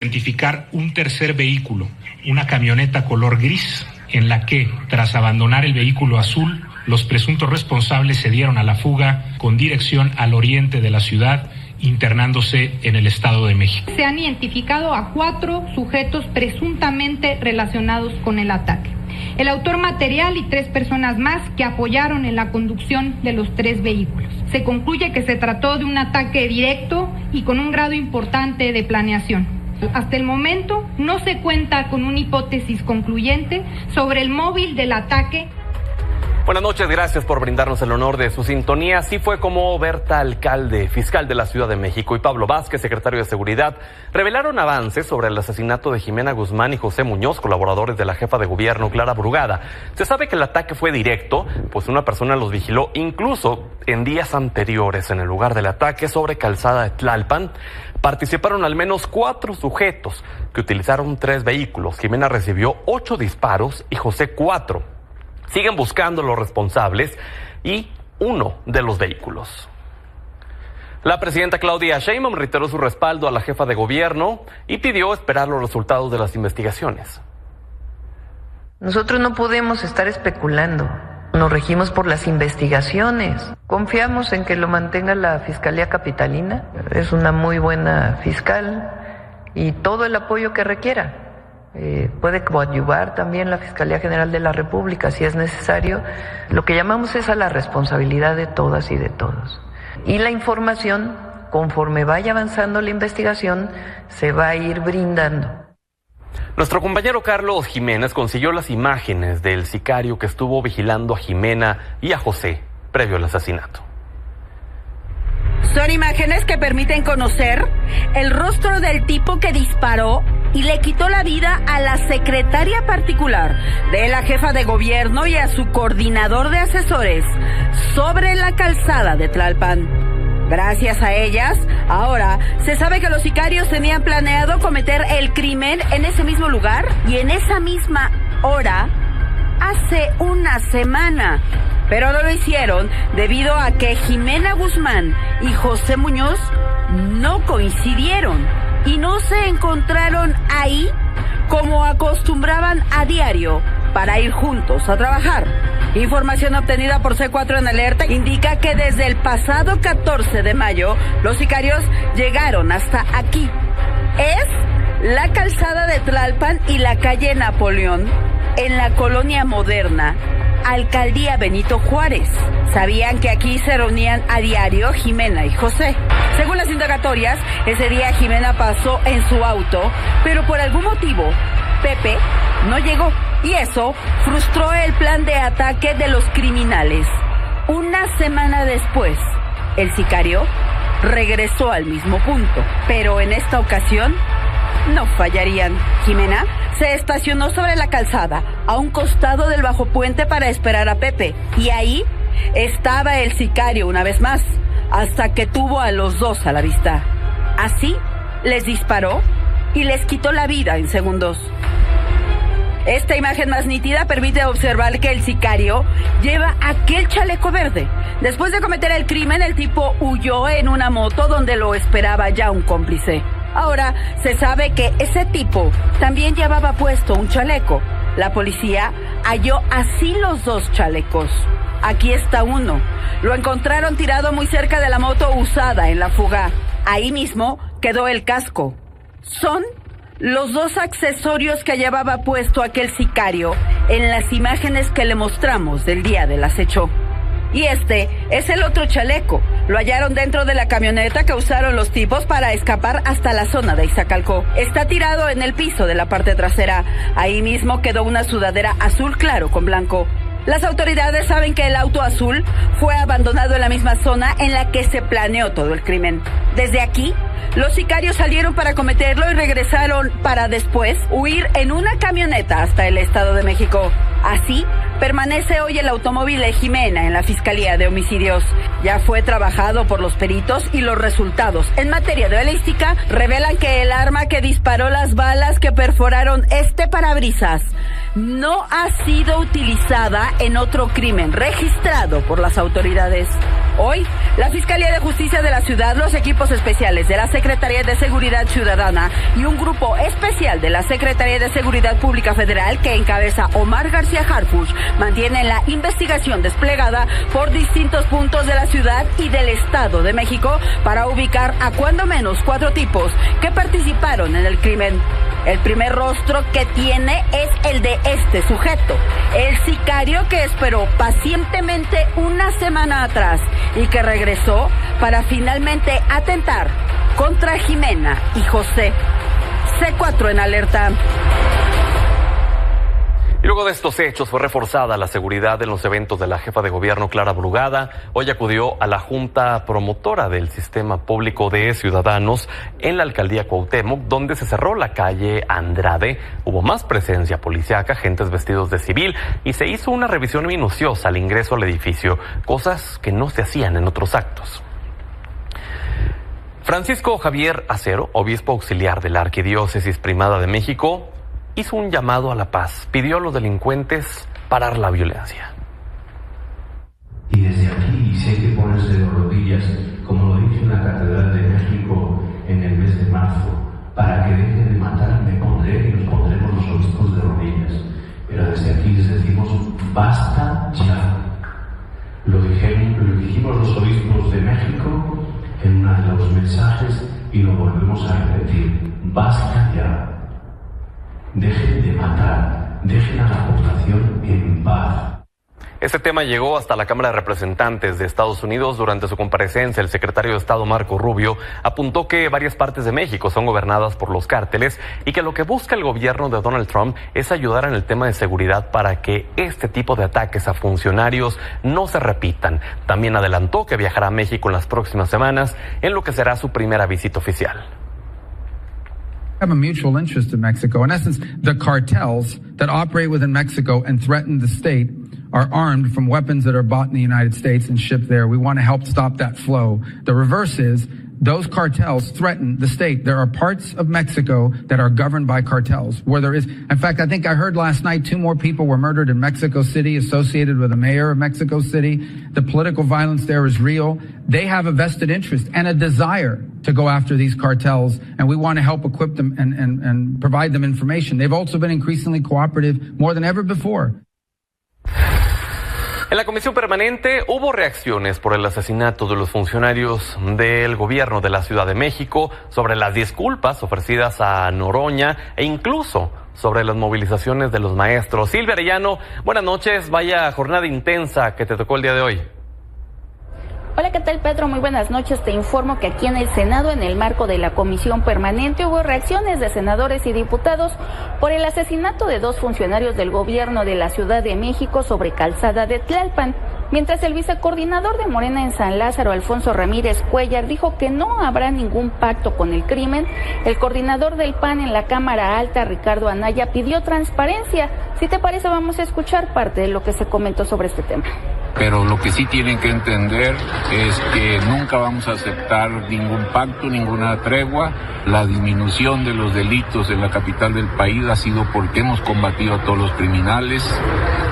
Identificar un tercer vehículo, una camioneta color gris, en la que, tras abandonar el vehículo azul, los presuntos responsables se dieron a la fuga con dirección al oriente de la ciudad, internándose en el Estado de México. Se han identificado a 4 sujetos presuntamente relacionados con el ataque. El autor material y 3 personas más que apoyaron en la conducción de los 3 vehículos. Se concluye que se trató de un ataque directo y con un grado importante de planeación. Hasta el momento no se cuenta con una hipótesis concluyente sobre el móvil del ataque. Buenas noches, gracias por brindarnos el honor de su sintonía. Así fue como Berta Alcalde, fiscal de la Ciudad de México, y Pablo Vázquez, secretario de Seguridad, revelaron avances sobre el asesinato de Jimena Guzmán y José Muñoz, colaboradores de la jefa de gobierno, Clara Brugada. Se sabe que el ataque fue directo, pues una persona los vigiló incluso en días anteriores en el lugar del ataque sobre Calzada de Tlalpan. Participaron al menos 4 sujetos que utilizaron 3 vehículos. Jimena recibió 8 disparos y José 4. Siguen buscando los responsables y uno de los vehículos. La presidenta Claudia Sheinbaum reiteró su respaldo a la jefa de gobierno y pidió esperar los resultados de las investigaciones. Nosotros no podemos estar especulando. Nos regimos por las investigaciones. Confiamos en que lo mantenga la Fiscalía Capitalina. Es una muy buena fiscal y todo el apoyo que requiera. Puede coadyuvar también la Fiscalía General de la República si es necesario. Lo que llamamos es a la responsabilidad de todas y de todos. Y la información, conforme vaya avanzando la investigación, se va a ir brindando. Nuestro compañero Carlos Jiménez consiguió las imágenes del sicario que estuvo vigilando a Jimena y a José previo al asesinato. Son imágenes que permiten conocer el rostro del tipo que disparó y le quitó la vida a la secretaria particular de la jefa de gobierno y a su coordinador de asesores sobre la calzada de Tlalpan. Gracias a ellas, ahora se sabe que los sicarios tenían planeado cometer el crimen en ese mismo lugar y en esa misma hora hace una semana. Pero no lo hicieron debido a que Jimena Guzmán y José Muñoz no coincidieron y no se encontraron ahí como acostumbraban a diario para ir juntos a trabajar. Información obtenida por C4 en Alerta indica que desde el pasado 14 de mayo los sicarios llegaron hasta aquí. Es la calzada de Tlalpan y la calle Napoleón en la colonia Moderna, Alcaldía Benito Juárez. Sabían que aquí se reunían a diario Jimena y José. Según las indagatorias, ese día Jimena pasó en su auto, pero por algún motivo Pepe no llegó y eso frustró el plan de ataque de los criminales. Una semana después, el sicario regresó al mismo punto, pero en esta ocasión no fallarían. Jimena se estacionó sobre la calzada, a un costado del bajo puente para esperar a Pepe. Y ahí estaba el sicario una vez más, hasta que tuvo a los dos a la vista. Así, les disparó y les quitó la vida en segundos. Esta imagen más nítida permite observar que el sicario lleva aquel chaleco verde. Después de cometer el crimen, el tipo huyó en una moto donde lo esperaba ya un cómplice. Ahora se sabe que ese tipo también llevaba puesto un chaleco. La policía halló así los 2 chalecos. Aquí está uno. Lo encontraron tirado muy cerca de la moto usada en la fuga. Ahí mismo quedó el casco. Son los 2 accesorios que llevaba puesto aquel sicario en las imágenes que le mostramos del día del acecho. Y este es el otro chaleco. Lo hallaron dentro de la camioneta que usaron los tipos para escapar hasta la zona de Iztacalco. Está tirado en el piso de la parte trasera. Ahí mismo quedó una sudadera azul claro con blanco. Las autoridades saben que el auto azul fue abandonado en la misma zona en la que se planeó todo el crimen. Desde aquí, los sicarios salieron para cometerlo y regresaron para después huir en una camioneta hasta el Estado de México. Así, permanece hoy el automóvil de Jimena en la Fiscalía de Homicidios. Ya fue trabajado por los peritos y los resultados en materia de balística revelan que el arma que disparó las balas que perforaron este parabrisas no ha sido utilizada en otro crimen registrado por las autoridades. Hoy, la Fiscalía de Justicia de la Ciudad, los equipos especiales de la Secretaría de Seguridad Ciudadana y un grupo especial de la Secretaría de Seguridad Pública Federal que encabeza Omar García Harfuch mantienen la investigación desplegada por distintos puntos de la ciudad y del Estado de México para ubicar a cuando menos 4 tipos que participaron en el crimen. El primer rostro que tiene es el de este sujeto, el sicario que esperó pacientemente una semana atrás y que regresó para finalmente atentar contra Jimena y José. C4 en alerta. Y luego de estos hechos fue reforzada la seguridad en los eventos de la jefa de gobierno Clara Brugada. Hoy acudió a la junta promotora del Sistema Público de Ciudadanos en la alcaldía Cuauhtémoc, donde se cerró la calle Andrade. Hubo más presencia policíaca, agentes vestidos de civil y se hizo una revisión minuciosa al ingreso al edificio, cosas que no se hacían en otros actos. Francisco Javier Acero, obispo auxiliar de la Arquidiócesis Primada de México, hizo un llamado a la paz, pidió a los delincuentes parar la violencia. Y desde aquí si hay que ponerse de rodillas, como lo dice la Catedral de México en el mes de marzo, para que dejen de matar, me pondré y nos pondremos los obispos de rodillas. Pero desde aquí les decimos, basta ya. Lo dijimos los obispos de México en uno de los mensajes y lo volvemos a repetir, basta ya. Dejen de matar, dejen a la población en paz. Este tema llegó hasta la Cámara de Representantes de Estados Unidos. Durante su comparecencia, el secretario de Estado Marco Rubio apuntó que varias partes de México son gobernadas por los cárteles y que lo que busca el gobierno de Donald Trump es ayudar en el tema de seguridad para que este tipo de ataques a funcionarios no se repitan. También adelantó que viajará a México en las próximas semanas, en lo que será su primera visita oficial. Have a mutual interest in Mexico. In essence, the cartels that operate within Mexico and threaten the state are armed from weapons that are bought in the United States and shipped there. We want to help stop that flow. The reverse is those cartels threaten the state. There are parts of Mexico that are governed by cartels where there is, in fact, I think I heard last night 2 more people were murdered in Mexico City associated with the mayor of Mexico City. The political violence there is real. They have a vested interest and a desire to go after these cartels, and we want to help equip them and provide them information. They've also been increasingly cooperative more than ever before. En la comisión permanente hubo reacciones por el asesinato de los funcionarios del gobierno de la Ciudad de México, sobre las disculpas ofrecidas a Noroña e incluso sobre las movilizaciones de los maestros. Silvia Arellano, buenas noches. Vaya jornada intensa que te tocó el día de hoy. Hola, ¿qué tal, Pedro? Muy buenas noches. Te informo que aquí en el Senado, en el marco de la comisión permanente, hubo reacciones de senadores y diputados por el asesinato de 2 funcionarios del gobierno de la Ciudad de México sobre Calzada de Tlalpan. Mientras el vicecoordinador de Morena en San Lázaro, Alfonso Ramírez Cuellar, dijo que no habrá ningún pacto con el crimen, el coordinador del PAN en la Cámara Alta, Ricardo Anaya, pidió transparencia. Si te parece, vamos a escuchar parte de lo que se comentó sobre este tema. Pero lo que sí tienen que entender es que nunca vamos a aceptar ningún pacto, ninguna tregua. La disminución de los delitos en la capital del país ha sido porque hemos combatido a todos los criminales.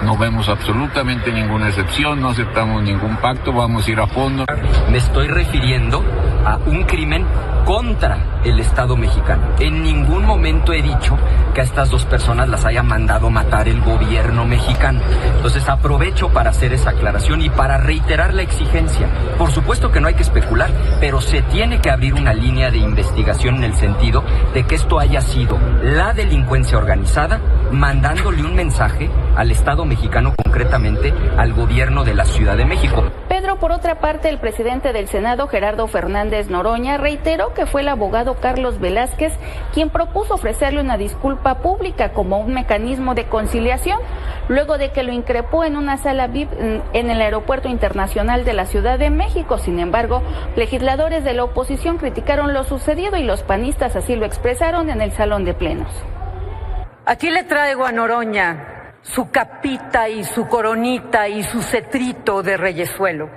No vemos absolutamente ninguna excepción, no aceptamos ningún pacto, vamos a ir a fondo. Me estoy refiriendo a un crimen contra el Estado mexicano. En ningún momento he dicho que a estas 2 personas las haya mandado matar el gobierno mexicano. Entonces aprovecho para hacer esa aclaración y para reiterar la exigencia. Por supuesto que no hay que especular, pero se tiene que abrir una línea de investigación en el sentido de que esto haya sido la delincuencia organizada mandándole un mensaje al Estado mexicano, concretamente al gobierno de la Ciudad de México. Pedro, por otra parte, el presidente del Senado, Gerardo Fernández Noroña, reiteró que fue el abogado Carlos Velázquez quien propuso ofrecerle una disculpa pública como un mecanismo de conciliación, luego de que lo increpó en una sala VIP en el Aeropuerto Internacional de la Ciudad de México. Sin embargo, legisladores de la oposición criticaron lo sucedido y los panistas así lo expresaron en el Salón de Plenos. Aquí le traigo a Noroña su capita y su coronita y su cetrito de reyesuelo.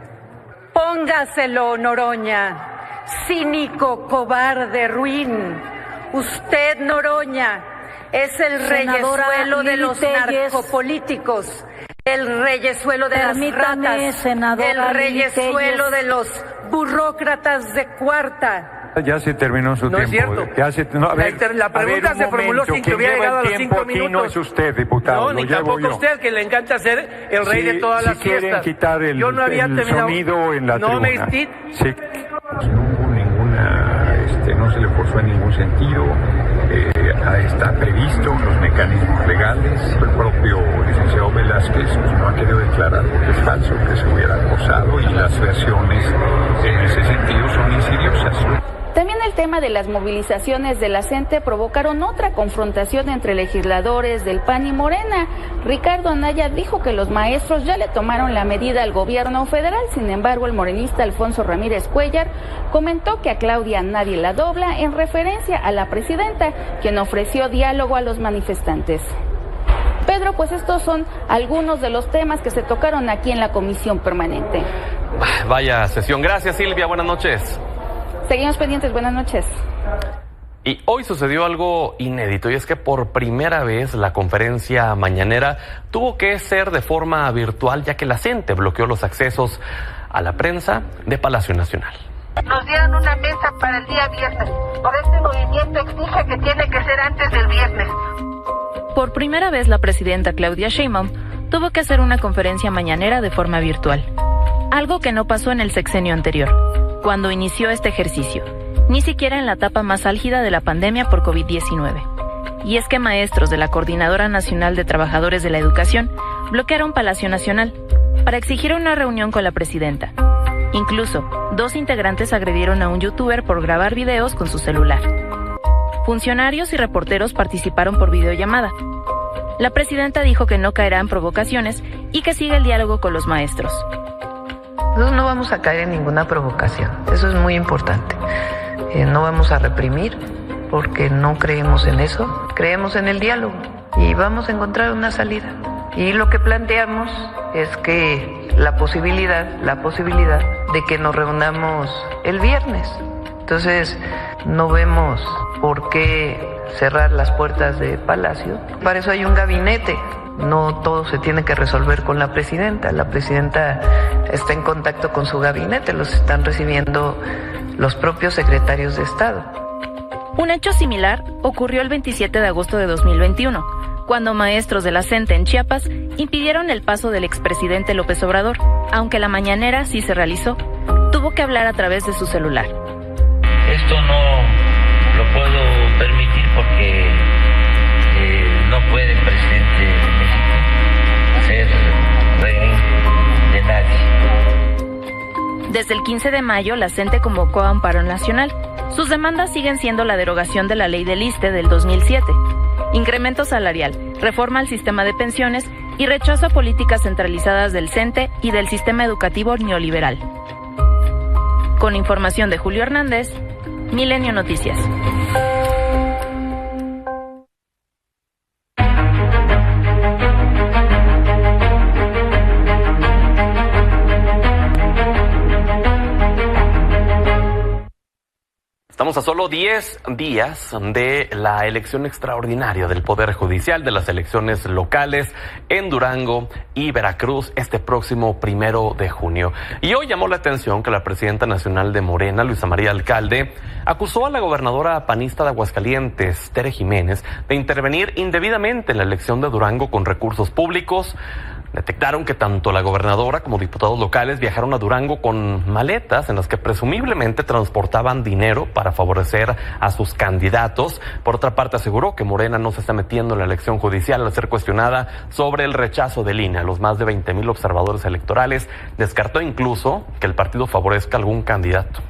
Póngaselo, Noroña, cínico, cobarde, ruin. Usted, Noroña, es el reyesuelo de los narcopolíticos El reyesuelo de las ratas, senadora el reyesuelo de los burócratas de cuarta. Ya se terminó su tiempo. No es cierto. La pregunta se formuló sin que hubiera llegado a los 5 minutos. Aquí no es usted, diputado. No, ni tampoco usted, que le encanta ser el rey de todas las fiestas. Quieren quitar el sonido en la tribuna. No me sí. No hubo ninguna, no se le forzó en ningún sentido. Está previsto los mecanismos legales. El propio licenciado Velázquez no ha querido declarar porque es falso que se hubiera acosado y las reacciones en ese sentido son insidiosas. También el tema de las movilizaciones de la CENTE provocaron otra confrontación entre legisladores del PAN y Morena. Ricardo Anaya dijo que los maestros ya le tomaron la medida al gobierno federal. Sin embargo, el morenista Alfonso Ramírez Cuellar comentó que a Claudia nadie la dobla en referencia a la presidenta, quien ofreció diálogo a los manifestantes. Pedro, pues estos son algunos de los temas que se tocaron aquí en la comisión permanente. Vaya sesión. Gracias, Silvia. Buenas noches. Seguimos pendientes, buenas noches. Y hoy sucedió algo inédito, y es que por primera vez la conferencia mañanera tuvo que ser de forma virtual, ya que la CENTE bloqueó los accesos a la prensa de Palacio Nacional. Nos dieron una mesa para el día viernes. Por este movimiento exige que tiene que ser antes del viernes. Por primera vez la presidenta Claudia Sheinbaum tuvo que hacer una conferencia mañanera de forma virtual, algo que no pasó en el sexenio anterior, cuando inició este ejercicio, ni siquiera en la etapa más álgida de la pandemia por COVID-19. Y es que maestros de la Coordinadora Nacional de Trabajadores de la Educación bloquearon Palacio Nacional para exigir una reunión con la presidenta. Incluso, 2 integrantes agredieron a un youtuber por grabar videos con su celular. Funcionarios y reporteros participaron por videollamada. La presidenta dijo que no caerá en provocaciones y que sigue el diálogo con los maestros. Nosotros no vamos a caer en ninguna provocación, eso es muy importante. No vamos a reprimir porque no creemos en eso, creemos en el diálogo y vamos a encontrar una salida. Y lo que planteamos es que la posibilidad de que nos reunamos el viernes. Entonces no vemos por qué cerrar las puertas de Palacio. Para eso hay un gabinete. No todo se tiene que resolver con la presidenta. La presidenta está en contacto con su gabinete, los están recibiendo los propios secretarios de Estado. Un hecho similar ocurrió el 27 de agosto de 2021, cuando maestros de la CENTE en Chiapas impidieron el paso del expresidente López Obrador. Aunque la mañanera sí se realizó, tuvo que hablar a través de su celular. Esto no lo puedo permitir porque no puede el presidente de México ser rey de nadie. Desde el 15 de mayo, la CENTE convocó a un paro nacional. Sus demandas siguen siendo la derogación de la ley del ISSSTE del 2007, incremento salarial, reforma al sistema de pensiones y rechazo a políticas centralizadas del CENTE y del sistema educativo neoliberal. Con información de Julio Hernández, Milenio Noticias. Estamos a solo 10 días de la elección extraordinaria del Poder Judicial, de las elecciones locales en Durango y Veracruz este próximo 1 de junio. Y hoy llamó la atención que la presidenta nacional de Morena, Luisa María Alcalde, acusó a la gobernadora panista de Aguascalientes, Tere Jiménez, de intervenir indebidamente en la elección de Durango con recursos públicos. Detectaron que tanto la gobernadora como diputados locales viajaron a Durango con maletas en las que presumiblemente transportaban dinero para favorecer a sus candidatos. Por otra parte, aseguró que Morena no se está metiendo en la elección judicial al ser cuestionada sobre el rechazo del INE a los más de 20,000 observadores electorales. Descartó incluso que el partido favorezca a algún candidato.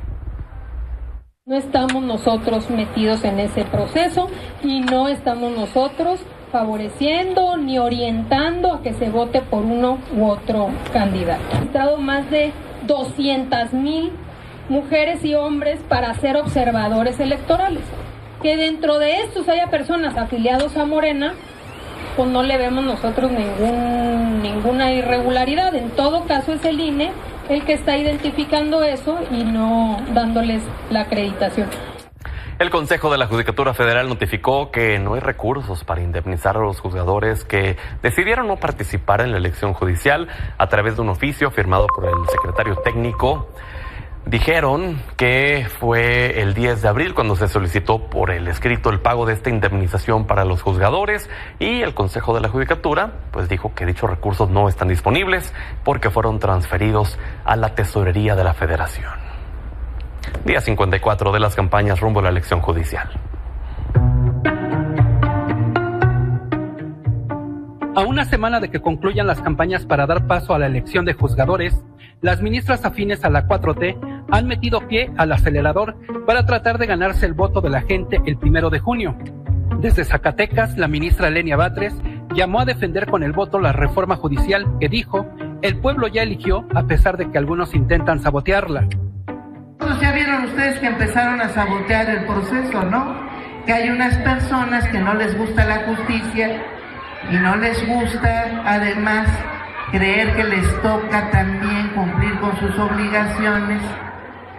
No estamos nosotros metidos en ese proceso y no estamos nosotros favoreciendo ni orientando a que se vote por uno u otro candidato. Han estado más de 200,000 mujeres y hombres para ser observadores electorales. Que dentro de estos haya personas afiliados a Morena, pues no le vemos nosotros ninguna irregularidad. En todo caso es el INE el que está identificando eso y no dándoles la acreditación. El Consejo de la Judicatura Federal notificó que no hay recursos para indemnizar a los juzgadores que decidieron no participar en la elección judicial a través de un oficio firmado por el secretario técnico. Dijeron que fue el 10 de abril cuando se solicitó por el escrito el pago de esta indemnización para los juzgadores, y el Consejo de la Judicatura pues dijo que dichos recursos no están disponibles porque fueron transferidos a la Tesorería de la Federación. Día 54 de las campañas rumbo a la elección judicial. A una semana de que concluyan las campañas para dar paso a la elección de juzgadores, las ministras afines a la 4T han metido pie al acelerador para tratar de ganarse el voto de la gente el 1 de junio. Desde Zacatecas, la ministra Lenia Batres llamó a defender con el voto la reforma judicial que dijo el pueblo ya eligió a pesar de que algunos intentan sabotearla. Ya vieron ustedes que empezaron a sabotear el proceso, ¿no? Que hay unas personas que no les gusta la justicia y no les gusta, además, creer que les toca también cumplir con sus obligaciones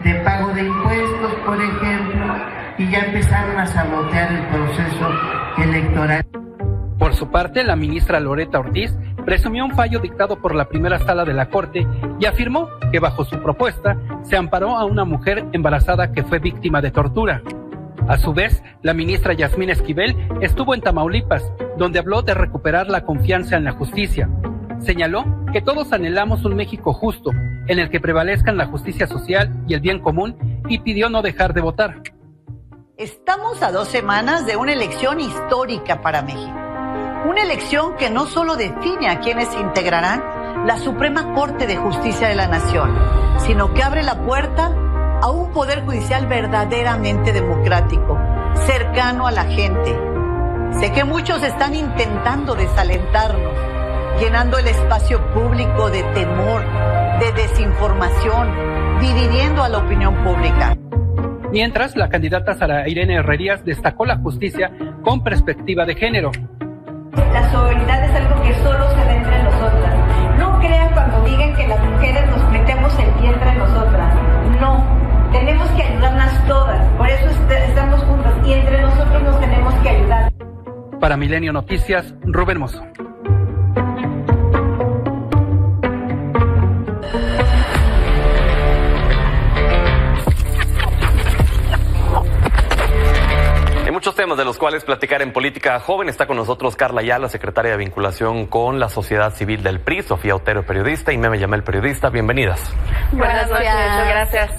de pago de impuestos, por ejemplo, y ya empezaron a sabotear el proceso electoral. Por su parte, la ministra Loretta Ortiz presumió un fallo dictado por la primera sala de la Corte y afirmó que bajo su propuesta se amparó a una mujer embarazada que fue víctima de tortura. A su vez, la ministra Yasmín Esquivel estuvo en Tamaulipas, donde habló de recuperar la confianza en la justicia. Señaló que todos anhelamos un México justo, en el que prevalezcan la justicia social y el bien común, y pidió no dejar de votar. Estamos a 2 semanas de una elección histórica para México. Una elección que no solo define a quienes integrarán la Suprema Corte de Justicia de la Nación, sino que abre la puerta a un poder judicial verdaderamente democrático, cercano a la gente. Sé que muchos están intentando desalentarnos, llenando el espacio público de temor, de desinformación, dividiendo a la opinión pública. Mientras, la candidata Sara Irene Herrerías destacó la justicia con perspectiva de género. La sororidad es algo que solo se da entre nosotras. No crean cuando digan que las mujeres nos metemos el pie entre nosotras. No, tenemos que ayudarnos todas. Por eso estamos juntas y entre nosotros nos tenemos que ayudar. Para Milenio Noticias, Rubén Mozo. Muchos temas de los cuales platicar en Política Joven. Está con nosotros Carla Ayala, secretaria de vinculación con la sociedad civil del PRI, Sofía Otero, periodista, y Meme Yamel, periodista. Bienvenidas. Buenas noches, gracias.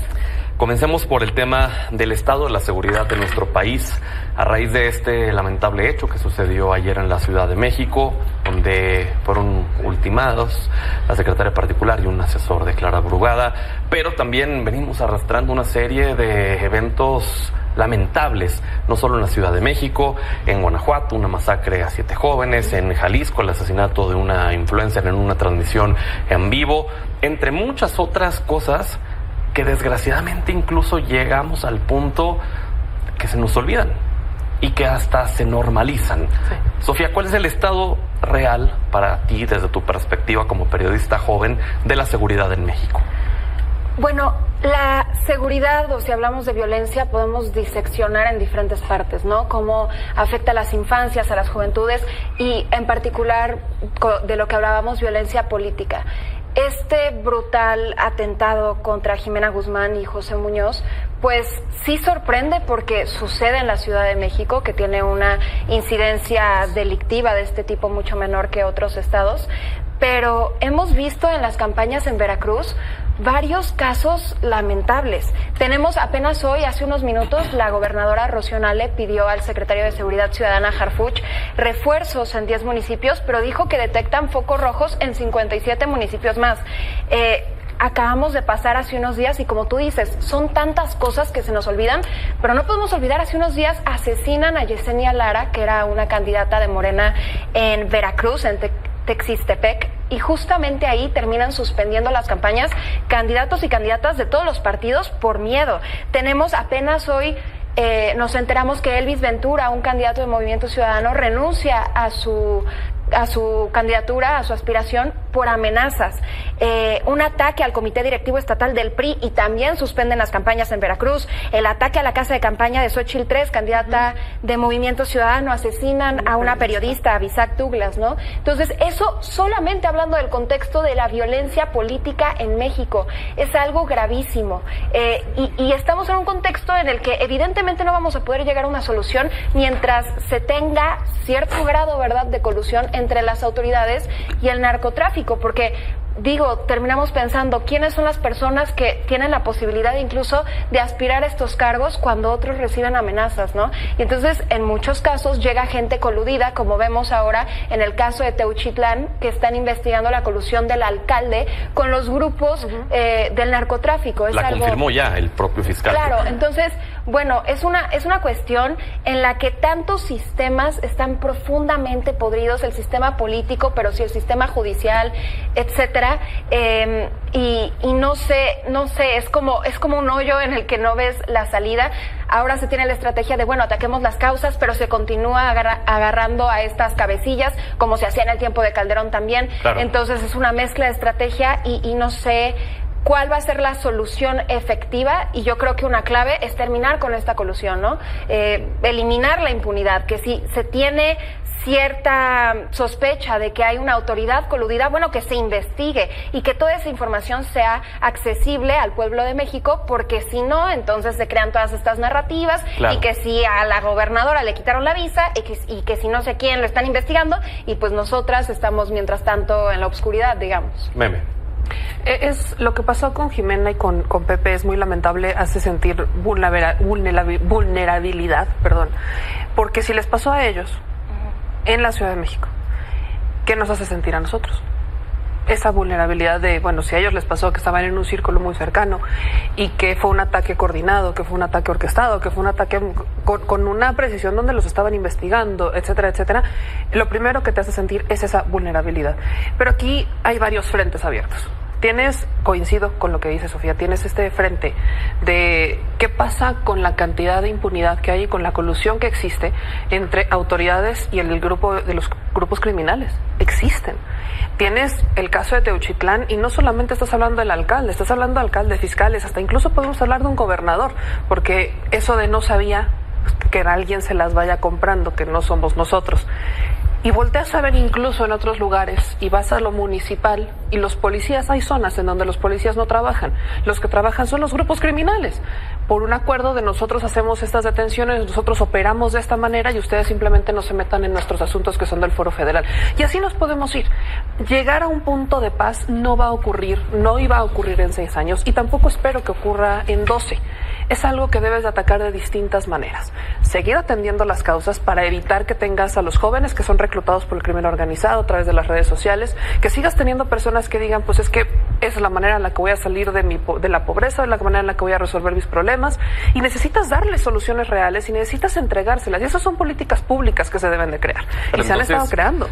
Comencemos por el tema del estado de la seguridad de nuestro país, a raíz de este lamentable hecho que sucedió ayer en la Ciudad de México, donde fueron ultimados la secretaria particular y un asesor de Clara Brugada, pero también venimos arrastrando una serie de eventos lamentables, no solo en la Ciudad de México, en Guanajuato, una masacre a 7 jóvenes, en Jalisco, el asesinato de una influencer en una transmisión en vivo, entre muchas otras cosas que desgraciadamente incluso llegamos al punto que se nos olvidan y que hasta se normalizan. Sí. Sofía, ¿cuál es el estado real para ti, desde tu perspectiva como periodista joven, de la seguridad en México? Bueno, la seguridad, o si hablamos de violencia, podemos diseccionar en diferentes partes, ¿no? Cómo afecta a las infancias, a las juventudes y en particular de lo que hablábamos, violencia política. Este brutal atentado contra Jimena Guzmán y José Muñoz, pues sí sorprende porque sucede en la Ciudad de México, que tiene una incidencia delictiva de este tipo mucho menor que otros estados, pero hemos visto en las campañas en Veracruz varios casos lamentables. Tenemos apenas hoy, hace unos minutos, la gobernadora Rocío Nale pidió al secretario de Seguridad Ciudadana Harfuch refuerzos en 10 municipios, pero dijo que detectan focos rojos en 57 municipios más. Acabamos de pasar hace unos días y como tú dices, son tantas cosas que se nos olvidan, pero no podemos olvidar, hace unos días asesinan a Yesenia Lara, que era una candidata de Morena en Veracruz, en Texistepec, y justamente ahí terminan suspendiendo las campañas candidatos y candidatas de todos los partidos por miedo. Tenemos apenas hoy, nos enteramos que Elvis Ventura, un candidato de Movimiento Ciudadano, renuncia a su candidatura, a su aspiración, por amenazas. Un ataque al comité directivo estatal del PRI y también suspenden las campañas en Veracruz. El ataque a la casa de campaña de Xóchitl 3, candidata de Movimiento Ciudadano, asesinan a una periodista, a Bisac Douglas, ¿no? Entonces, eso solamente hablando del contexto de la violencia política en México. Es algo gravísimo. Y estamos en un contexto en el que evidentemente no vamos a poder llegar a una solución mientras se tenga cierto grado, ¿verdad?, de colusión entre las autoridades y el narcotráfico, porque terminamos pensando quiénes son las personas que tienen la posibilidad incluso de aspirar a estos cargos cuando otros reciben amenazas, ¿no? Y entonces, en muchos casos llega gente coludida, como vemos ahora en el caso de Teuchitlán, que están investigando la colusión del alcalde con los grupos del narcotráfico. La confirmó ya el propio fiscal. Claro, entonces, bueno, es una cuestión en la que tantos sistemas están profundamente podridos, el sistema político, pero sí el sistema judicial, etcétera. Y no sé, es como un hoyo en el que no ves la salida. Ahora se tiene la estrategia de, ataquemos las causas, pero se continúa agarrando a estas cabecillas, como se hacía en el tiempo de Calderón también. Claro. Entonces es una mezcla de estrategia y no sé cuál va a ser la solución efectiva, y yo creo que una clave es terminar con esta colusión, ¿no? Eliminar la impunidad, que si se tiene cierta sospecha de que hay una autoridad coludida, que se investigue y que toda esa información sea accesible al pueblo de México, porque si no, entonces se crean todas estas narrativas. Claro. Y que si a la gobernadora le quitaron la visa y que si no sé quién lo están investigando, y pues nosotras estamos mientras tanto en la oscuridad, digamos. Meme. Es lo que pasó con Jimena y con Pepe es muy lamentable, hace sentir vulnerabilidad, porque si les pasó a ellos en la Ciudad de México, ¿qué nos hace sentir a nosotros? Esa vulnerabilidad de, si a ellos les pasó que estaban en un círculo muy cercano y que fue un ataque coordinado, que fue un ataque orquestado, que fue un ataque con una precisión donde los estaban investigando, etcétera, etcétera, lo primero que te hace sentir es esa vulnerabilidad. Pero aquí hay varios frentes abiertos. Coincido con lo que dice Sofía, tienes este frente de qué pasa con la cantidad de impunidad que hay y con la colusión que existe entre autoridades y el grupo de los grupos criminales. Existen. Tienes el caso de Teuchitlán y no solamente estás hablando del alcalde, estás hablando de alcalde, fiscales, hasta incluso podemos hablar de un gobernador, porque eso de no sabía que alguien se las vaya comprando, que no somos nosotros. Y volteas a ver incluso en otros lugares y vas a lo municipal y los policías, hay zonas en donde los policías no trabajan. Los que trabajan son los grupos criminales. Por un acuerdo de nosotros hacemos estas detenciones, nosotros operamos de esta manera y ustedes simplemente no se metan en nuestros asuntos que son del Foro Federal. Y así nos podemos ir. Llegar a un punto de paz no va a ocurrir, no iba a ocurrir en 6 años y tampoco espero que ocurra en 12. Es algo que debes de atacar de distintas maneras. Seguir atendiendo las causas para evitar que tengas a los jóvenes que son reclutados por el crimen organizado a través de las redes sociales, que sigas teniendo personas que digan, pues es que es la manera en la que voy a salir de la pobreza, es la manera en la que voy a resolver mis problemas, y necesitas darles soluciones reales y necesitas entregárselas. Y esas son políticas públicas que se deben de crear. Pero y se han estado creando.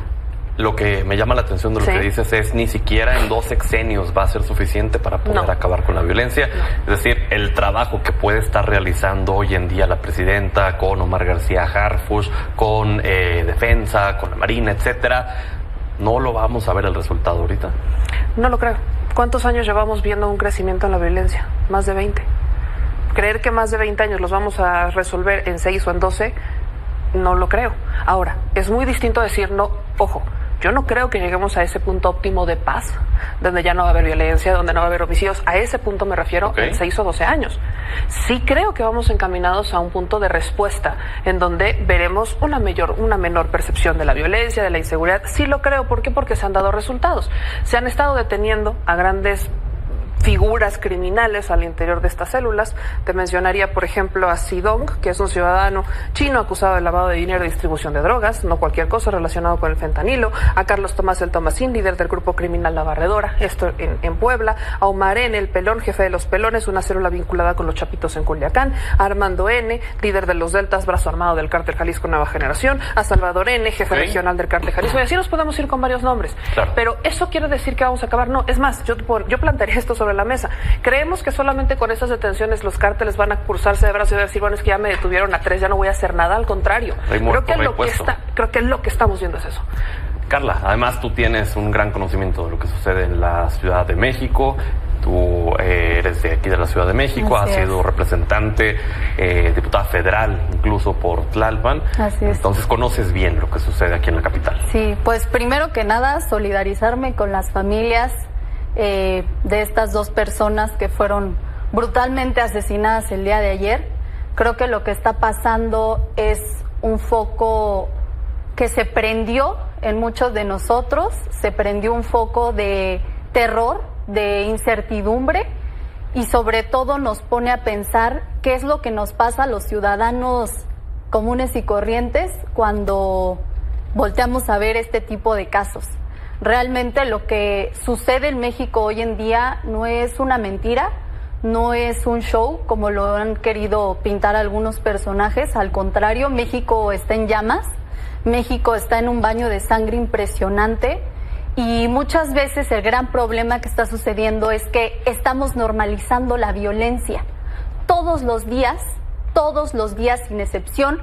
Lo que me llama la atención de lo que dices es ni siquiera en 2 sexenios va a ser suficiente para poder acabar con la violencia. Es decir, el trabajo que puede estar realizando hoy en día la presidenta con Omar García Harfuch, con Defensa, con la Marina, etcétera, no lo vamos a ver el resultado ahorita. No lo creo. ¿Cuántos años llevamos viendo un crecimiento en la violencia? Más de 20. Creer que más de 20 años los vamos a resolver en 6 o en 12, no lo creo. Ahora, es muy distinto decir no, ojo. Yo no creo que lleguemos a ese punto óptimo de paz, donde ya no va a haber violencia, donde no va a haber homicidios. A ese punto me refiero en 6 o 12 años. Sí creo que vamos encaminados a un punto de respuesta, en donde veremos una menor percepción de la violencia, de la inseguridad. Sí lo creo. ¿Por qué? Porque se han dado resultados. Se han estado deteniendo a grandes figuras criminales al interior de estas células. Te mencionaría, por ejemplo, a Sidong, que es un ciudadano chino acusado de lavado de dinero y distribución de drogas, no cualquier cosa relacionado con el fentanilo, a Carlos Tomás el Tomasín, líder del grupo criminal La Barredora, esto en Puebla, a Omar N., el Pelón, jefe de los Pelones, una célula vinculada con los Chapitos en Culiacán, a Armando N., líder de los Deltas, brazo armado del Cártel Jalisco Nueva Generación, a Salvador N., jefe regional del Cártel Jalisco, y así nos podemos ir con varios nombres. Claro. Pero ¿eso quiere decir que vamos a acabar? No, es más, yo plantearía esto sobre la mesa. Creemos que solamente con estas detenciones los cárteles van a cruzarse de brazos y decir, bueno, es que ya me detuvieron a 3, ya no voy a hacer nada. Al contrario, creo que lo que estamos viendo es eso. Carla, además tú tienes un gran conocimiento de lo que sucede en la Ciudad de México. Tú eres de aquí de la Ciudad de México, has sido representante, diputada federal, incluso por Tlalpan. Así es. Entonces conoces bien lo que sucede aquí en la capital. Sí, pues primero que nada solidarizarme con las familias de estas dos personas que fueron brutalmente asesinadas el día de ayer. Creo que lo que está pasando es un foco que se prendió en muchos de nosotros, se prendió un foco de terror, de incertidumbre, y sobre todo nos pone a pensar qué es lo que nos pasa a los ciudadanos comunes y corrientes cuando volteamos a ver este tipo de casos. Realmente lo que sucede en México hoy en día no es una mentira, no es un show como lo han querido pintar algunos personajes. Al contrario, México está en llamas, México está en un baño de sangre impresionante. Y muchas veces el gran problema que está sucediendo es que estamos normalizando la violencia. Todos los días, sin excepción,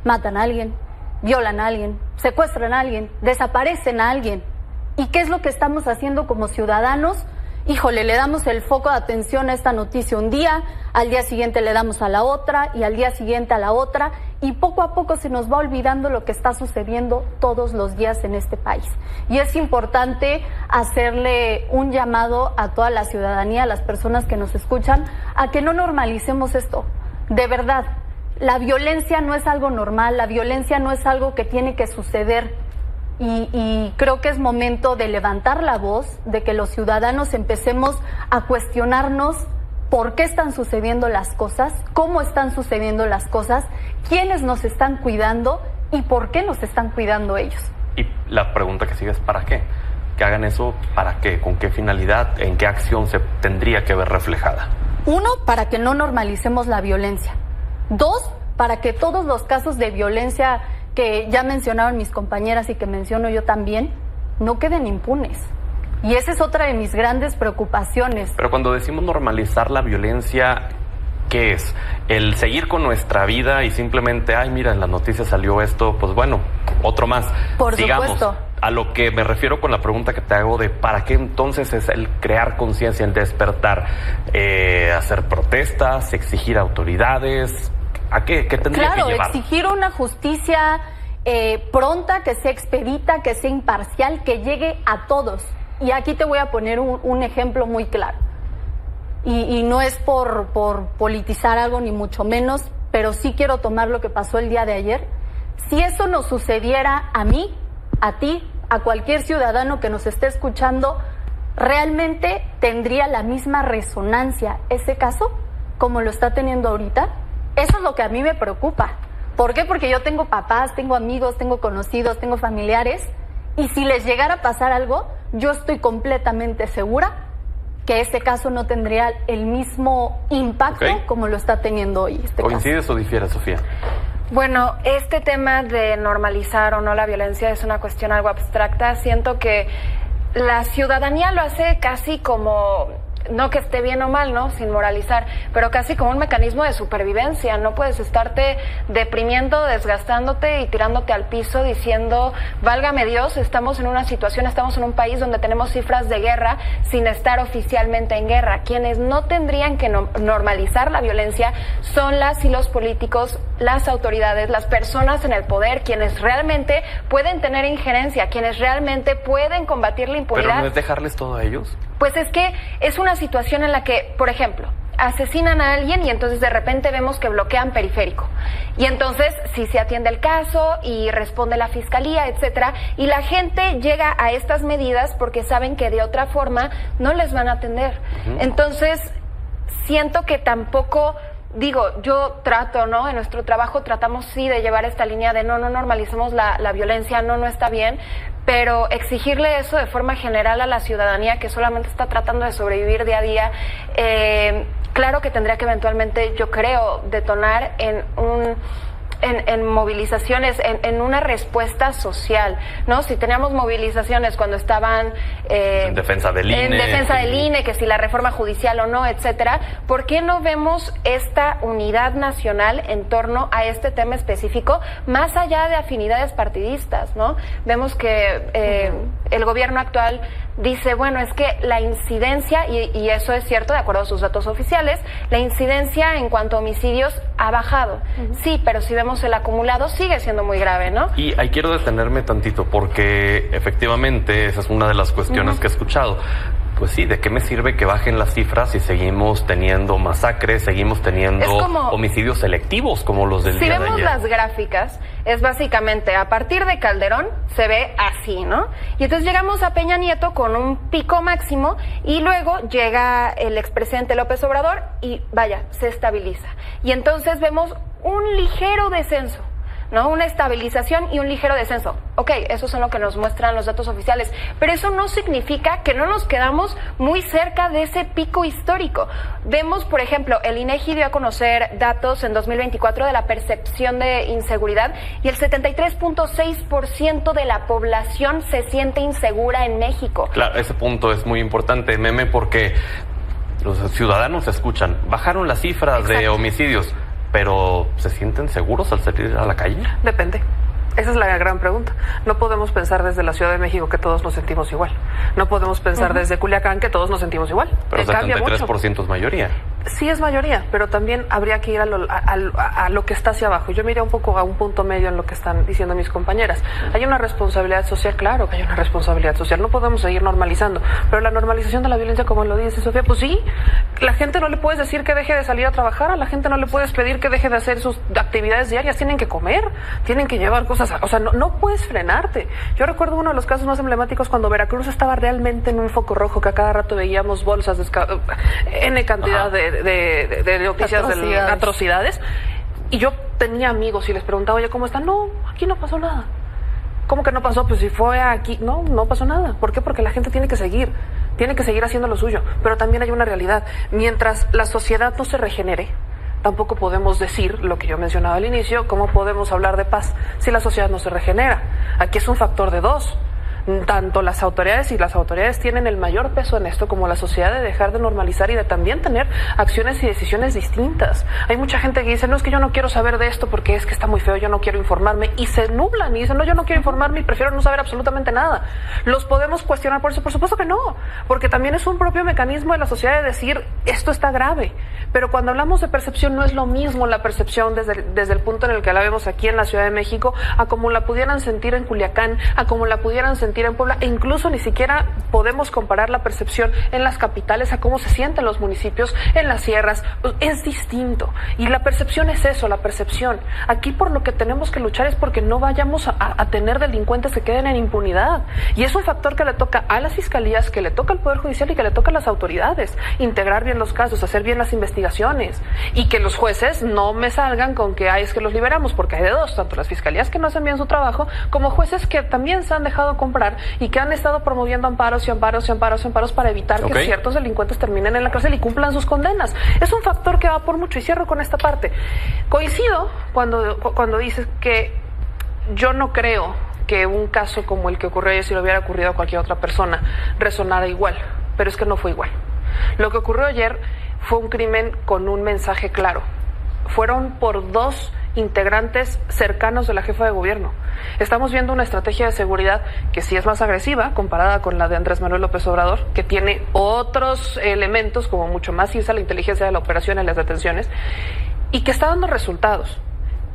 matan a alguien, violan a alguien, secuestran a alguien, desaparecen a alguien. ¿Y qué es lo que estamos haciendo como ciudadanos? Híjole, le damos el foco de atención a esta noticia un día, al día siguiente le damos a la otra y al día siguiente a la otra, y poco a poco se nos va olvidando lo que está sucediendo todos los días en este país. Y es importante hacerle un llamado a toda la ciudadanía, a las personas que nos escuchan, a que no normalicemos esto. De verdad, la violencia no es algo normal, la violencia no es algo que tiene que suceder. Y creo que es momento de levantar la voz, de que los ciudadanos empecemos a cuestionarnos por qué están sucediendo las cosas, cómo están sucediendo las cosas, quiénes nos están cuidando y por qué nos están cuidando ellos. Y la pregunta que sigue es ¿para qué? Que hagan eso, ¿para qué? ¿Con qué finalidad? ¿En qué acción se tendría que ver reflejada? 1, para que no normalicemos la violencia. 2, para que todos los casos de violencia que ya mencionaron mis compañeras y que menciono yo también, no queden impunes. Y esa es otra de mis grandes preocupaciones. Pero cuando decimos normalizar la violencia, ¿qué es? El seguir con nuestra vida y simplemente, ay, mira, en las noticias salió esto, pues bueno, otro más. Por Sigamos. supuesto. A lo que me refiero con la pregunta que te hago de ¿para qué entonces es el crear conciencia, el despertar? Hacer protestas, exigir autoridades. ¿A qué tendría que llevar? Claro, exigir una justicia pronta, que sea expedita, que sea imparcial, que llegue a todos. Y aquí te voy a poner un ejemplo muy claro. Y no es por politizar algo, ni mucho menos, pero sí quiero tomar lo que pasó el día de ayer. Si eso nos sucediera a mí, a ti, a cualquier ciudadano que nos esté escuchando, ¿realmente tendría la misma resonancia ese caso como lo está teniendo ahorita? Eso es lo que a mí me preocupa. ¿Por qué? Porque yo tengo papás, tengo amigos, tengo conocidos, tengo familiares, y si les llegara a pasar algo, yo estoy completamente segura que ese caso no tendría el mismo impacto como lo está teniendo hoy. ¿Coincides o difieres, Sofía? Bueno, este tema de normalizar o no la violencia es una cuestión algo abstracta. Siento que la ciudadanía lo hace casi como, no que esté bien o mal, ¿no? Sin moralizar, pero casi como un mecanismo de supervivencia. No puedes estarte deprimiendo, desgastándote y tirándote al piso diciendo, válgame Dios, estamos en una situación, estamos en un país donde tenemos cifras de guerra sin estar oficialmente en guerra. Quienes no tendrían que normalizar la violencia son las y los políticos, las autoridades, las personas en el poder, quienes realmente pueden tener injerencia, quienes realmente pueden combatir la impunidad. ¿Pero no es dejarles todo a ellos? Pues es que es una situación en la que, por ejemplo, asesinan a alguien y entonces de repente vemos que bloquean periférico. Y entonces sí se atiende el caso y responde la fiscalía, etcétera, y la gente llega a estas medidas porque saben que de otra forma no les van a atender. Entonces, siento que tampoco, digo, yo trato, ¿no? En nuestro trabajo tratamos sí de llevar esta línea de no normalicemos la violencia, no está bien, pero exigirle eso de forma general a la ciudadanía que solamente está tratando de sobrevivir día a día, claro que tendría que eventualmente, yo creo, detonar en en movilizaciones, en una respuesta social, ¿no? Si teníamos movilizaciones cuando estaban en defensa del INE, que si la reforma judicial o no, etcétera, ¿por qué no vemos esta unidad nacional en torno a este tema específico, más allá de afinidades partidistas, ¿no? Vemos que el gobierno actual dice, bueno, es que la incidencia, y eso es cierto de acuerdo a sus datos oficiales, la incidencia en cuanto a homicidios ha bajado. Sí, pero si vemos el acumulado sigue siendo muy grave, ¿no? Y ahí quiero detenerme tantito porque efectivamente esa es una de las cuestiones que he escuchado. Pues sí, ¿de qué me sirve que bajen las cifras si seguimos teniendo masacres, seguimos teniendo homicidios selectivos como los del día de ayer? Si vemos las gráficas, es básicamente a partir de Calderón se ve así, ¿no? Y entonces llegamos a Peña Nieto con un pico máximo y luego llega el expresidente López Obrador y vaya, se estabiliza. Y entonces vemos un ligero descenso, ¿no? Una estabilización y un ligero descenso. Ok, eso es lo que nos muestran los datos oficiales, pero eso no significa que no nos quedamos muy cerca de ese pico histórico. Vemos, por ejemplo, el INEGI dio a conocer datos en 2024 de la percepción de inseguridad y el 73.6% de la población se siente insegura en México. Claro, ese punto es muy importante, Meme, porque los ciudadanos escuchan, bajaron las cifras de homicidios, pero ¿se sienten seguros al salir a la calle? Depende. Esa es la gran pregunta. No podemos pensar desde la Ciudad de México que todos nos sentimos igual. No podemos pensar desde Culiacán que todos nos sentimos igual. Pero 73% es mayoría. Sí es mayoría, pero también habría que ir a lo que está hacia abajo. Yo miré un poco a un punto medio en lo que están diciendo mis compañeras. Hay una responsabilidad social, claro que hay una responsabilidad social. No podemos seguir normalizando. Pero la normalización de la violencia, como lo dice Sofía, pues sí, la gente no le puedes decir que deje de salir a trabajar, a la gente no le puedes pedir que deje de hacer sus actividades diarias. Tienen que comer, tienen que llevar cosas. O sea, no puedes frenarte. Yo recuerdo uno de los casos más emblemáticos cuando Veracruz estaba realmente en un foco rojo, que a cada rato veíamos bolsas N cantidad de noticias de atrocidades. Y yo tenía amigos y les preguntaba, oye, ¿cómo están? No, aquí no pasó nada. ¿Cómo que no pasó? Pues si fue aquí. No pasó nada. ¿Por qué? Porque la gente tiene que seguir haciendo lo suyo. Pero también hay una realidad. Mientras la sociedad no se regenere, tampoco podemos decir lo que yo mencionaba al inicio, cómo podemos hablar de paz si la sociedad no se regenera. Aquí es un factor de dos. Tanto las autoridades tienen el mayor peso en esto como la sociedad, de dejar de normalizar y de también tener acciones y decisiones distintas. Hay mucha gente que dice, no, es que yo no quiero saber de esto porque es que está muy feo, yo no quiero informarme, y se nublan y dicen, no, yo no quiero informarme y prefiero no saber absolutamente nada. ¿Los podemos cuestionar por eso? Por supuesto que no, porque también es un propio mecanismo de la sociedad de decir, esto está grave. Pero cuando hablamos de percepción, no es lo mismo la percepción desde el punto en el que la vemos aquí en la Ciudad de México, a como la pudieran sentir en Culiacán, a como la pudieran sentir en Puebla, e incluso ni siquiera podemos comparar la percepción en las capitales a cómo se sienten los municipios en las sierras. Es distinto, y la percepción es eso, la percepción. Aquí por lo que tenemos que luchar es porque no vayamos a tener delincuentes que queden en impunidad, y es un factor que le toca a las fiscalías, que le toca al Poder Judicial y que le toca a las autoridades, integrar bien los casos, hacer bien las investigaciones, y que los jueces no me salgan con que es que los liberamos, porque hay de dos, tanto las fiscalías que no hacen bien su trabajo, como jueces que también se han dejado comprar y que han estado promoviendo amparos para evitar que ciertos delincuentes terminen en la cárcel y cumplan sus condenas. Es un factor que va por mucho, y cierro con esta parte. Coincido cuando dices que yo no creo que un caso como el que ocurrió ayer, si lo hubiera ocurrido a cualquier otra persona, resonara igual, pero es que no fue igual. Lo que ocurrió ayer fue un crimen con un mensaje claro. Fueron por dos integrantes cercanos de la jefa de gobierno. Estamos viendo una estrategia de seguridad que sí es más agresiva comparada con la de Andrés Manuel López Obrador, que tiene otros elementos como mucho más irse a la inteligencia de la operación en las detenciones, y que está dando resultados.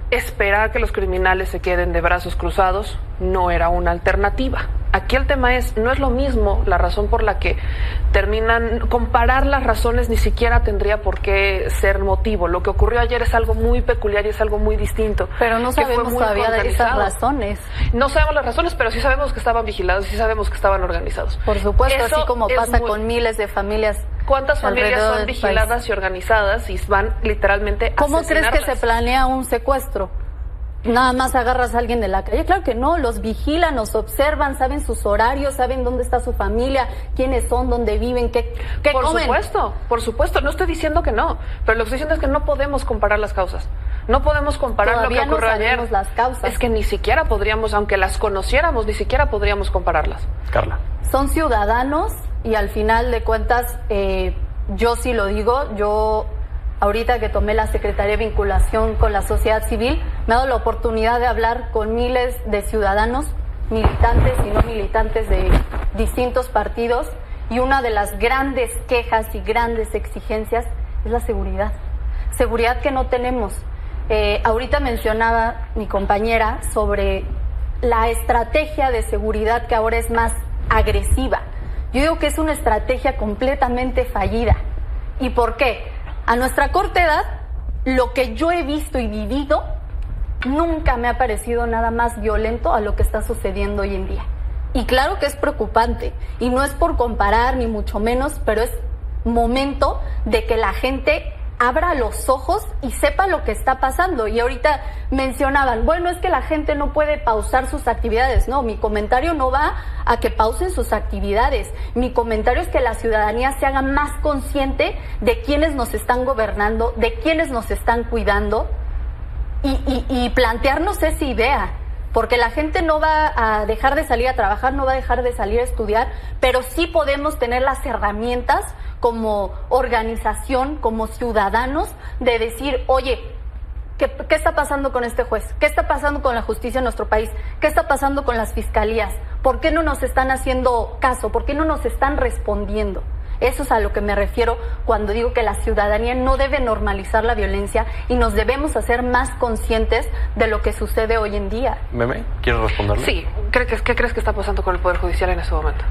Esperar que los criminales se queden de brazos cruzados no era una alternativa. Aquí el tema no es lo mismo la razón por la que terminan, comparar las razones ni siquiera tendría por qué ser motivo. Lo que ocurrió ayer es algo muy peculiar y es algo muy distinto. Pero no sabemos todavía de esas razones. No sabemos las razones, pero sí sabemos que estaban vigilados, sí sabemos que estaban organizados. Por supuesto, así como pasa con miles de familias. ¿Cuántas familias son vigiladas y organizadas y van literalmente a ¿Cómo crees que se planea un secuestro? Nada más agarras a alguien de la calle. Claro que no, los vigilan, los observan, saben sus horarios, saben dónde está su familia, quiénes son, dónde viven, qué comen. Por supuesto, no estoy diciendo que no, pero lo que estoy diciendo es que no podemos comparar las causas. No podemos comparar Todavía lo que ocurrió ayer. Las causas. Es que ni siquiera podríamos, aunque las conociéramos, ni siquiera podríamos compararlas. Carla. Son ciudadanos y al final de cuentas, yo sí lo digo, yo ahorita que tomé la Secretaría de Vinculación con la sociedad civil, me ha dado la oportunidad de hablar con miles de ciudadanos, militantes y no militantes de distintos partidos, y una de las grandes quejas y grandes exigencias es la seguridad. Seguridad que no tenemos. Ahorita mencionaba mi compañera sobre la estrategia de seguridad que ahora es más agresiva. Yo digo que es una estrategia completamente fallida. ¿Y por qué? A nuestra corta edad, lo que yo he visto y vivido nunca me ha parecido nada más violento a lo que está sucediendo hoy en día. Y claro que es preocupante, y no es por comparar ni mucho menos, pero es momento de que la gente abra los ojos y sepa lo que está pasando. Y ahorita mencionaban, bueno, es que la gente no puede pausar sus actividades. No, mi comentario no va a que pausen sus actividades. Mi comentario es que la ciudadanía se haga más consciente de quiénes nos están gobernando, de quiénes nos están cuidando, y plantearnos esa idea. Porque la gente no va a dejar de salir a trabajar, no va a dejar de salir a estudiar, pero sí podemos tener las herramientas como organización, como ciudadanos, de decir, oye, ¿qué está pasando con este juez? ¿Qué está pasando con la justicia en nuestro país? ¿Qué está pasando con las fiscalías? ¿Por qué no nos están haciendo caso? ¿Por qué no nos están respondiendo? Eso es a lo que me refiero cuando digo que la ciudadanía no debe normalizar la violencia y nos debemos hacer más conscientes de lo que sucede hoy en día. Meme, ¿quieres responderle? Sí. ¿Qué crees que está pasando con el Poder Judicial en ese momento?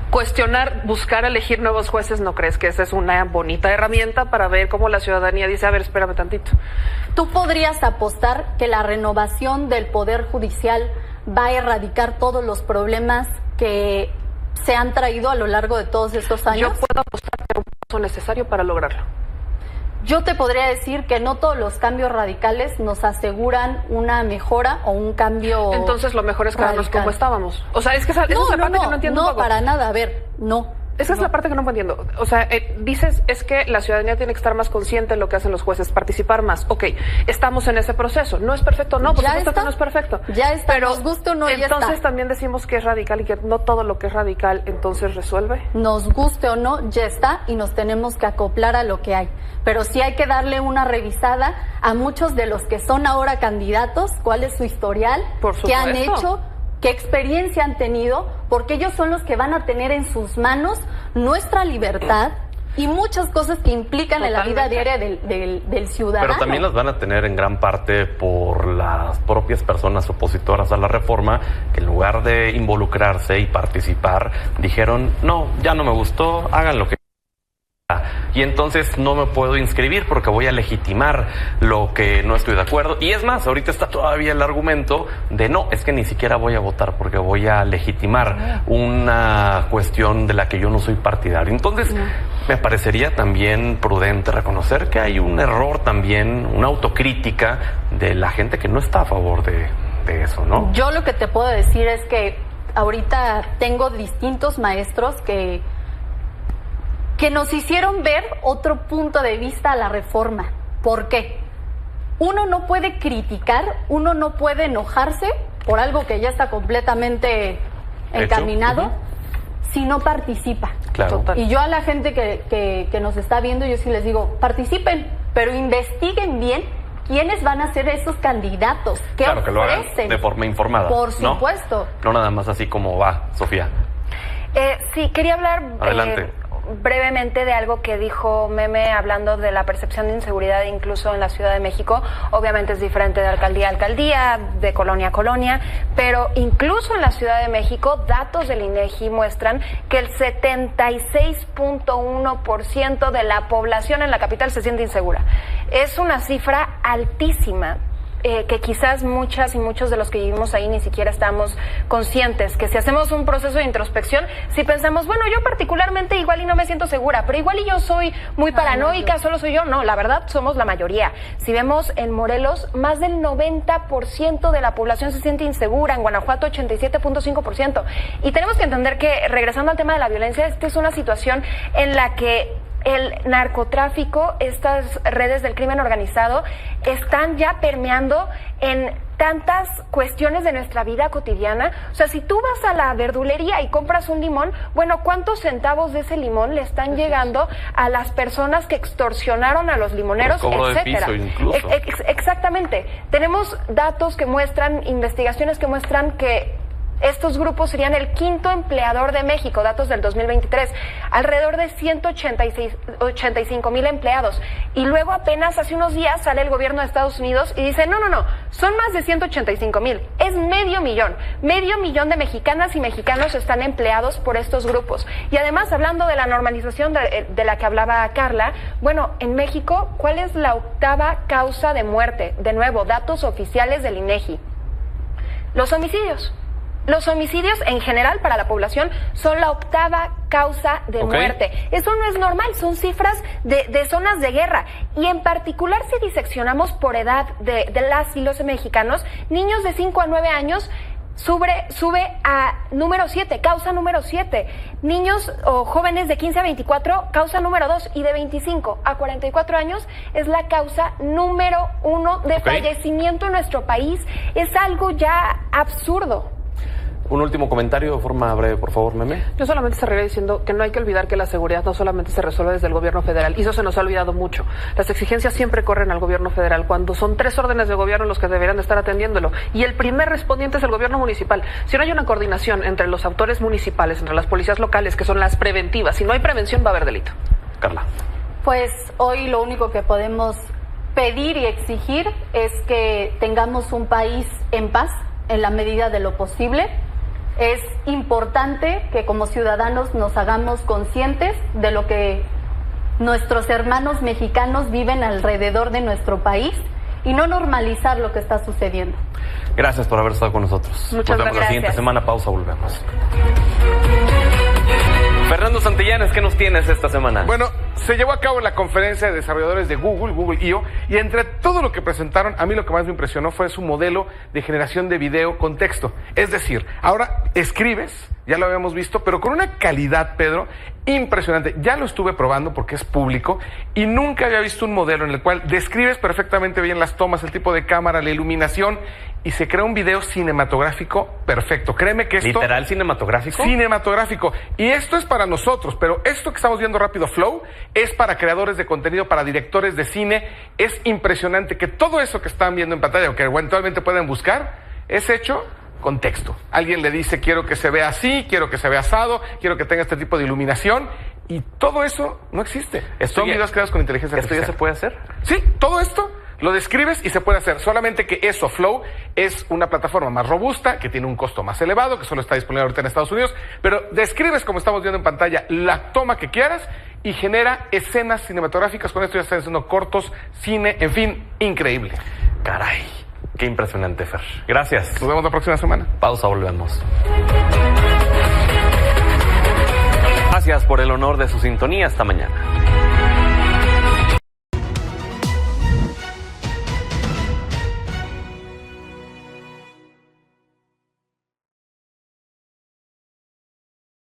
Cuestionar, buscar elegir nuevos jueces, ¿no crees que esa es una bonita herramienta para ver cómo la ciudadanía dice, a ver, espérame tantito? ¿Tú podrías apostar que la renovación del Poder Judicial va a erradicar todos los problemas que se han traído a lo largo de todos estos años? Yo puedo apostar que es un paso necesario para lograrlo. Yo te podría decir que no todos los cambios radicales nos aseguran una mejora o un cambio. Entonces lo mejor es quedarnos como estábamos. O sea, es que esa es la parte que no entiendo un poco. No, para nada, a ver, no. Esa es la parte que no entiendo. O sea, dices, es que la ciudadanía tiene que estar más consciente de lo que hacen los jueces, participar más. Ok, estamos en ese proceso. ¿No es perfecto? No, por supuesto que no es perfecto. Ya está, pero nos guste o no, ya está. Entonces también decimos que es radical y que no todo lo que es radical entonces resuelve. Nos guste o no, ya está, y nos tenemos que acoplar a lo que hay. Pero sí hay que darle una revisada a muchos de los que son ahora candidatos, cuál es su historial, qué han hecho, qué experiencia han tenido, porque ellos son los que van a tener en sus manos nuestra libertad y muchas cosas que implican en la vida diaria del ciudadano. Pero también las van a tener en gran parte por las propias personas opositoras a la reforma, que en lugar de involucrarse y participar, dijeron, no, ya no me gustó, hagan lo que... Y entonces no me puedo inscribir porque voy a legitimar lo que no estoy de acuerdo. Y es más, ahorita está todavía el argumento de no, es que ni siquiera voy a votar porque voy a legitimar una cuestión de la que yo no soy partidario. Entonces, me parecería también prudente reconocer que hay un error también, una autocrítica de la gente que no está a favor de eso, ¿no? Yo lo que te puedo decir es que ahorita tengo distintos maestros que nos hicieron ver otro punto de vista a la reforma. ¿Por qué? Uno no puede criticar, uno no puede enojarse por algo que ya está completamente encaminado si no participa. Claro. Y yo a la gente que nos está viendo, yo sí les digo, participen, pero investiguen bien quiénes van a ser esos candidatos, qué claro, que lo hagan ofrecen. De forma informada. Por supuesto. No nada más así como va, Sofía. Sí, quería hablar... Adelante. Brevemente de algo que dijo Meme hablando de la percepción de inseguridad incluso en la Ciudad de México. Obviamente es diferente de alcaldía a alcaldía, de colonia a colonia, pero incluso en la Ciudad de México datos del INEGI muestran que el 76.1% de la población en la capital se siente insegura. Es una cifra altísima. Que quizás muchas y muchos de los que vivimos ahí ni siquiera estamos conscientes, que si hacemos un proceso de introspección, si pensamos, bueno, yo particularmente igual y no me siento segura, pero igual y yo soy muy paranoica, solo soy yo, no, la verdad somos la mayoría. Si vemos en Morelos, más del 90% de la población se siente insegura, en Guanajuato 87.5%, y tenemos que entender que, regresando al tema de la violencia, esta es una situación en la que el narcotráfico, estas redes del crimen organizado, están ya permeando en tantas cuestiones de nuestra vida cotidiana. O sea, si tú vas a la verdulería y compras un limón, bueno, ¿cuántos centavos de ese limón le están llegando a las personas que extorsionaron a los limoneros, etcétera? Exactamente. Tenemos datos que muestran, investigaciones que muestran que estos grupos serían el quinto empleador de México, datos del 2023, alrededor de 185,000 empleados. Y luego apenas hace unos días sale el gobierno de Estados Unidos y dice, no, son más de 185,000, es medio millón de mexicanas y mexicanos están empleados por estos grupos. Y además, hablando de la normalización de la que hablaba Carla, bueno, en México, ¿cuál es la 8ª causa de muerte? De nuevo, datos oficiales del INEGI. Los homicidios. Los homicidios en general para la población son la 8ª causa de muerte. Eso no es normal, son cifras de zonas de guerra. Y en particular, si diseccionamos por edad de las y los mexicanos, niños de 5 a 9 años sube a número 7, causa número 7. Niños o jóvenes de 15 a 24, causa número 2. Y de 25 a 44 años es la causa número 1 de fallecimiento en nuestro país. Es algo ya absurdo. Un último comentario de forma breve, por favor, Meme. Yo solamente cerraré diciendo que no hay que olvidar que la seguridad no solamente se resuelve desde el gobierno federal, y eso se nos ha olvidado mucho. Las exigencias siempre corren al gobierno federal, cuando son 3 órdenes de gobierno los que deberían de estar atendiéndolo, y el primer respondiente es el gobierno municipal. Si no hay una coordinación entre los autores municipales, entre las policías locales, que son las preventivas, si no hay prevención va a haber delito. Carla. Pues hoy lo único que podemos pedir y exigir es que tengamos un país en paz en la medida de lo posible. Es importante que como ciudadanos nos hagamos conscientes de lo que nuestros hermanos mexicanos viven alrededor de nuestro país y no normalizar lo que está sucediendo. Gracias por haber estado con nosotros. Muchas gracias. La siguiente semana, pausa, volvemos. Fernando Santillanes, ¿qué nos tienes esta semana? Bueno, se llevó a cabo la conferencia de desarrolladores de Google I.O., y entre todo lo que presentaron, a mí lo que más me impresionó fue su modelo de generación de video con texto. Es decir, ahora escribes, ya lo habíamos visto, pero con una calidad, Pedro, impresionante. Ya lo estuve probando porque es público y nunca había visto un modelo en el cual describes perfectamente bien las tomas, el tipo de cámara, la iluminación, y se crea un video cinematográfico perfecto. Créeme que esto... ¿Literal cinematográfico? Cinematográfico. Y esto es para nosotros, pero esto que estamos viendo rápido, Flow, es para creadores de contenido, para directores de cine. Es impresionante que todo eso que están viendo en pantalla, o que eventualmente pueden buscar, es hecho con texto. Alguien le dice, quiero que se vea así, quiero que se vea asado, quiero que tenga este tipo de iluminación, y todo eso no existe. Son videos creados con inteligencia artificial. ¿Esto ya se puede hacer? Sí, todo esto lo describes y se puede hacer, solamente que eso, Flow, es una plataforma más robusta, que tiene un costo más elevado, que solo está disponible ahorita en Estados Unidos, pero describes, como estamos viendo en pantalla, la toma que quieras y genera escenas cinematográficas. Con esto ya están haciendo cortos, cine, en fin, increíble. Caray, qué impresionante, Fer. Gracias. Nos vemos la próxima semana. Pausa, volvemos. Gracias por el honor de su sintonía. Hasta mañana.